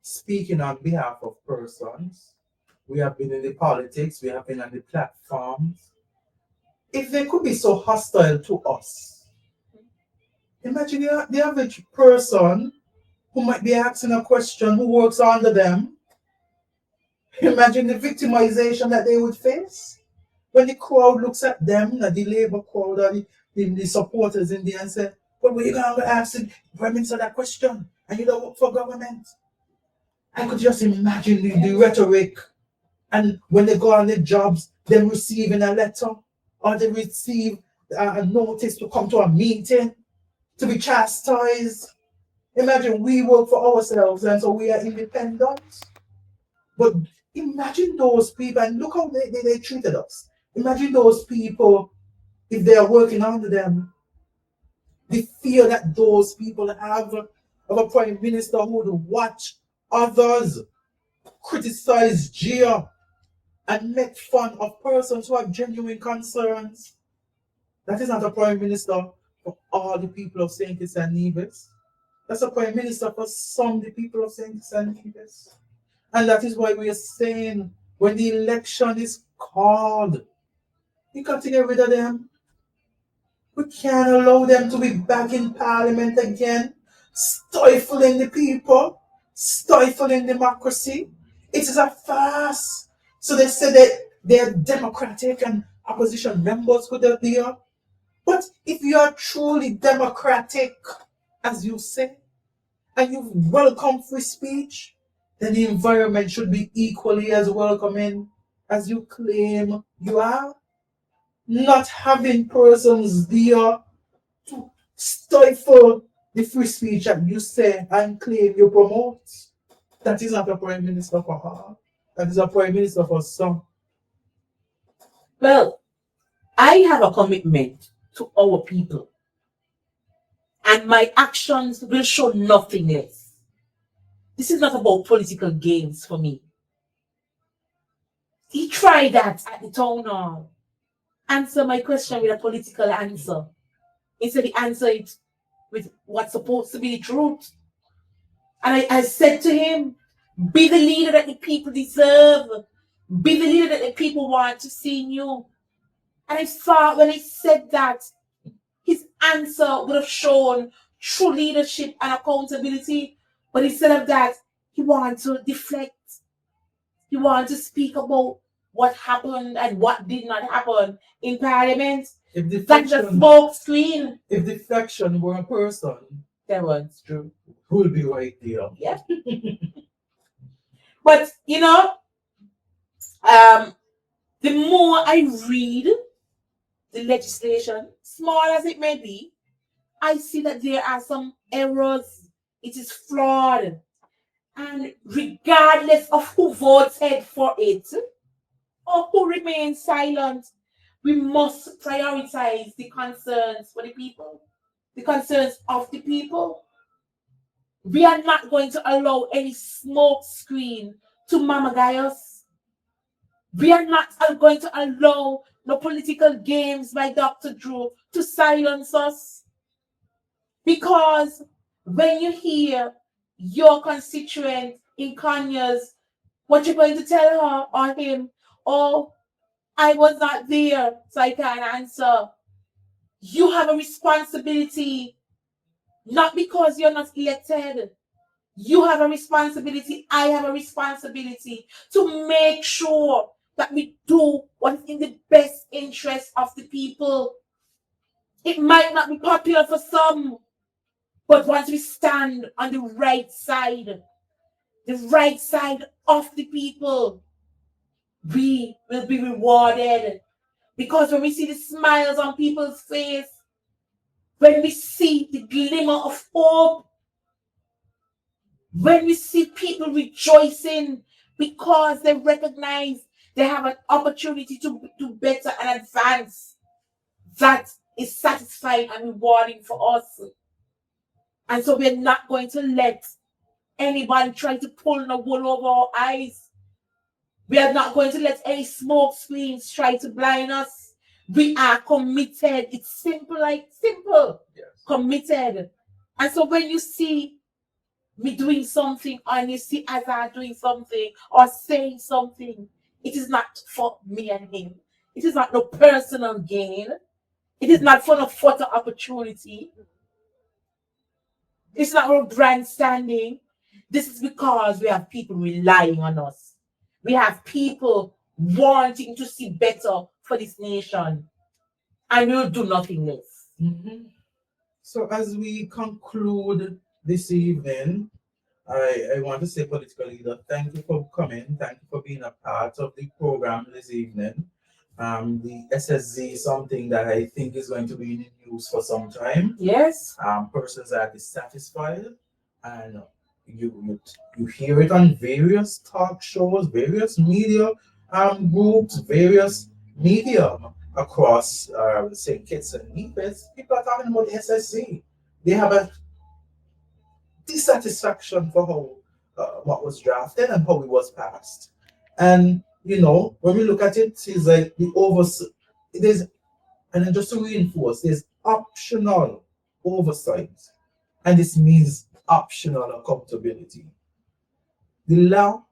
speaking on behalf of persons. We have been in the politics, we have been on the platforms. If they could be so hostile to us, imagine the average person who might be asking a question who works under them. Imagine the victimization that they would face when the crowd looks at them, the Labour crowd or the supporters in there and say, well, we're going to ask the Prime Minister that question and you don't work for government. I could just imagine the rhetoric. And when they go on their jobs, them receiving a letter or they receive a notice to come to a meeting, to be chastised. Imagine we work for ourselves and so we are independent. But imagine those people, and look how they treated us. Imagine those people, if they are working under them, the fear that those people have of a prime minister who would watch others criticize, jeer, and make fun of persons who have genuine concerns. That is not a prime minister for all the people of St. Kitts and Nevis. That's a prime minister for some the people of St. Nevis. And that is why we are saying when the election is called, we got to get rid of them. We can't allow them to be back in parliament again, stifling the people, stifling democracy. It is a farce. So they say that they're democratic and opposition members could be here. But if you are truly democratic, as you say, and you welcome free speech, then the environment should be equally as welcoming as you claim you are. Not having persons there to stifle the free speech that you say and claim you promote. That is not a prime minister for her. That is a prime minister for some. Well, I have a commitment to our people, and my actions will show nothing less. This is not about political games for me. He tried that at the town hall. Answer my question with a political answer. Instead, he answered it with what's supposed to be the truth. And I said to him, be the leader that the people deserve. Be the leader that the people want to see in you. And I thought when he said that, his answer would have shown true leadership and accountability. But instead of that, he wanted to deflect. He wanted to speak about what happened and what did not happen in Parliament. That's a smoke screen. If deflection were a person, that was true. Who will be right there? Yeah. But you know, the more I read the legislation, small as it may be, I see that there are some errors. It is flawed. And regardless of who voted for it or who remains silent, we must prioritize the concerns for the people, the concerns of the people. We are not going to allow any smoke screen to mammogai us. We are not going to allow no political games by Dr. Drew to silence us. Because when you hear your constituent in Conyers, what you're going to tell her or him, oh, I was not there, so I can't answer. You have a responsibility, not because you're not elected. You have a responsibility, I have a responsibility to make sure that we do what is in the best interest of the people. It might not be popular for some, but once we stand on the right side of the people, we will be rewarded. Because when we see the smiles on people's face, when we see the glimmer of hope, when we see people rejoicing because they recognize they have an opportunity to do better and advance, that is satisfying and rewarding for us. And so we're not going to let anybody try to pull the wool over our eyes. We are not going to let any smoke screens try to blind us. We are committed. It's simple, like simple. Yes. Committed. And so when you see me doing something and you see Azard doing something or saying something, it is not for me and him. It is not no personal gain. It is not for no photo opportunity. It's not no brand standing. This is because we have people relying on us. We have people wanting to see better for this nation. And we will do nothing less. Mm-hmm. So as we conclude this evening, I want to say, political leader, thank you for coming. Thank you for being a part of the program this evening. The SSZ is something that I think is going to be in the news for some time. Yes. Persons are dissatisfied, and you hear it on various talk shows, various media groups, various media across St. Kitts and Nevis. People are talking about the SSZ. They have a dissatisfaction for how what was drafted and how it was passed. And you know, when we look at it, it's like there's, and then just to reinforce, there's optional oversight. And this means optional accountability. The law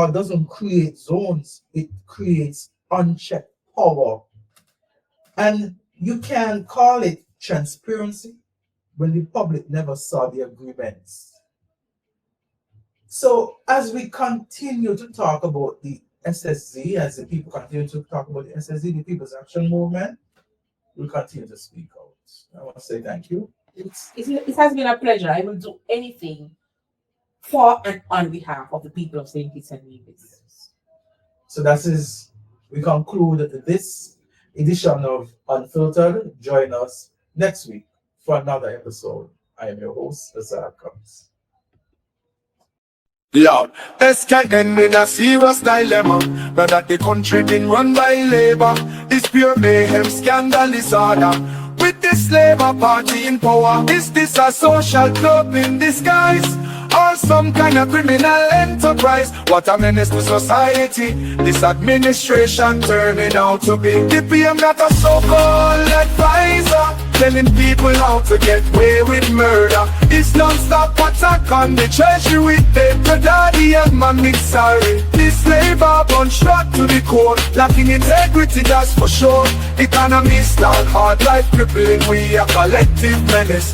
doesn't create zones, it creates unchecked power. And you can call it transparency when the public never saw the agreements. So as we continue to talk about the SSZ, as the people continue to talk about the SSZ, the People's Action Movement, we'll continue to speak out. I want to say thank you. It has been a pleasure. I will do anything for and on behalf of the people of St. Kitts and Nevis. So we conclude this edition of Unfiltered. Join us next week for another episode. I am your host, Azard Gumbs. Lord, SKN in a serious dilemma. But that the country been run by labor. This pure mayhem, scandal, disorder. With this labor party in power. Is this a social club in disguise? Or some kind of criminal enterprise? What a menace to society. This administration turning out to be the PM, not a so-called advisor, telling people how to get away with murder. This non-stop attack on the treasury with paper daddy and money, sorry. This labor bunch shot to the core, lacking integrity, that's for sure. Economists down hard, life crippling. We a collective menace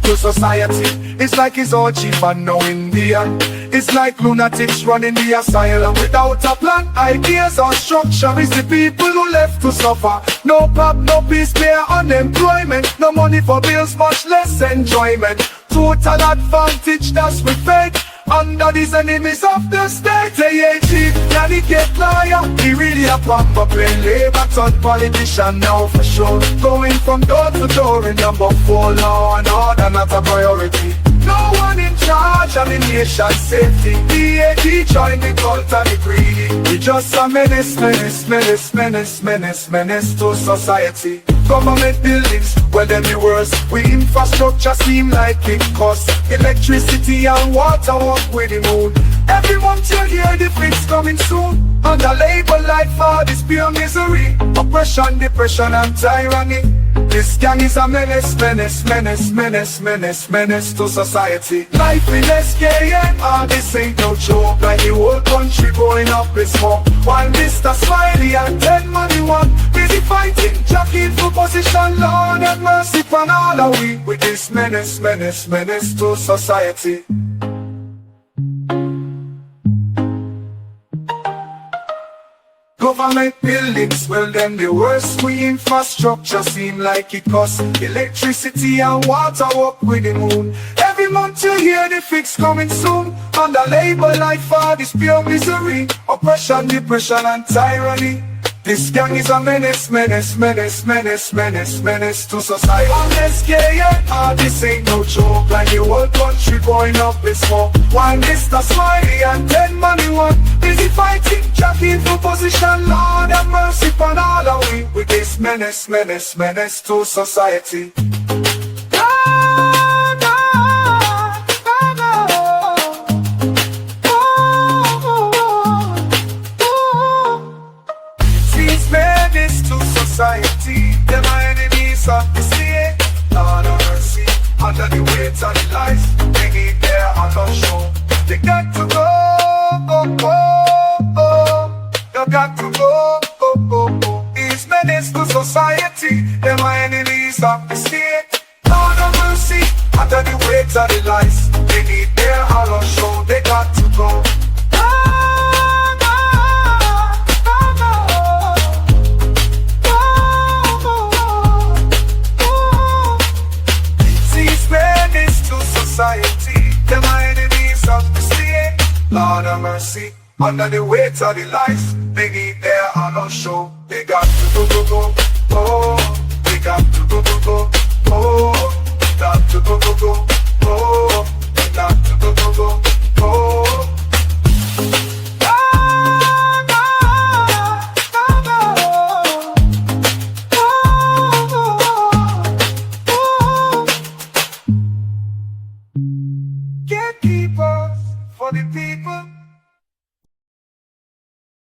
to society. It's like it's all cheap and no Indian. It's like lunatics running the asylum without a plan, ideas or structure. It's the people who left to suffer. No pop, no peace, bare unemployment. No money for bills, much less enjoyment. Total advantage, that's we fake under these enemies of the state. They ain't cheap, delicate lawyer. He really a proper plain labor ton politician now for sure. Going from door to door in number 4, law and order not a priority. No one in charge of the nation's safety. DAG join the cult and the greedy. We just a menace to society. Government buildings, well them the worst. We infrastructure seem like it costs. Electricity and water walk with the moon. Every month you hear the fix coming soon. Under labor life for this pure misery. Oppression, depression and tyranny. This gang is a menace to society. Life in SKN, this ain't no joke. Like the whole country going up in smoke. While Mr. Smiley and 10 money one busy fighting, jockeying for position. Lord have mercy upon all of we. With this menace to society. Government buildings, well then the worst. We infrastructure seem like it costs. Electricity and water walk with the moon. Every month you hear the fix coming soon. Under labor life for this pure misery. Oppression, depression and tyranny. This gang is a menace to society. On SKN, this ain't no joke. Like the whole country going up in smoke. While Mr. Smiley and 10 money one busy fighting, jockeying for position. Lord have mercy upon all of we. With this menace to society. Society, them are enemies of the state. Lord of mercy, under the weight of the lies, they need their heart on show. They got to go, they got to go. These menace to society, them are enemies of the state. Lord of mercy, under the weight of the lies, they need their heart on show. They got to go. Society, them are enemies of the state. Lord of mercy, under the weight of the lies, they need their honor show. They got to go, oh, they got to go, oh, got to go, oh.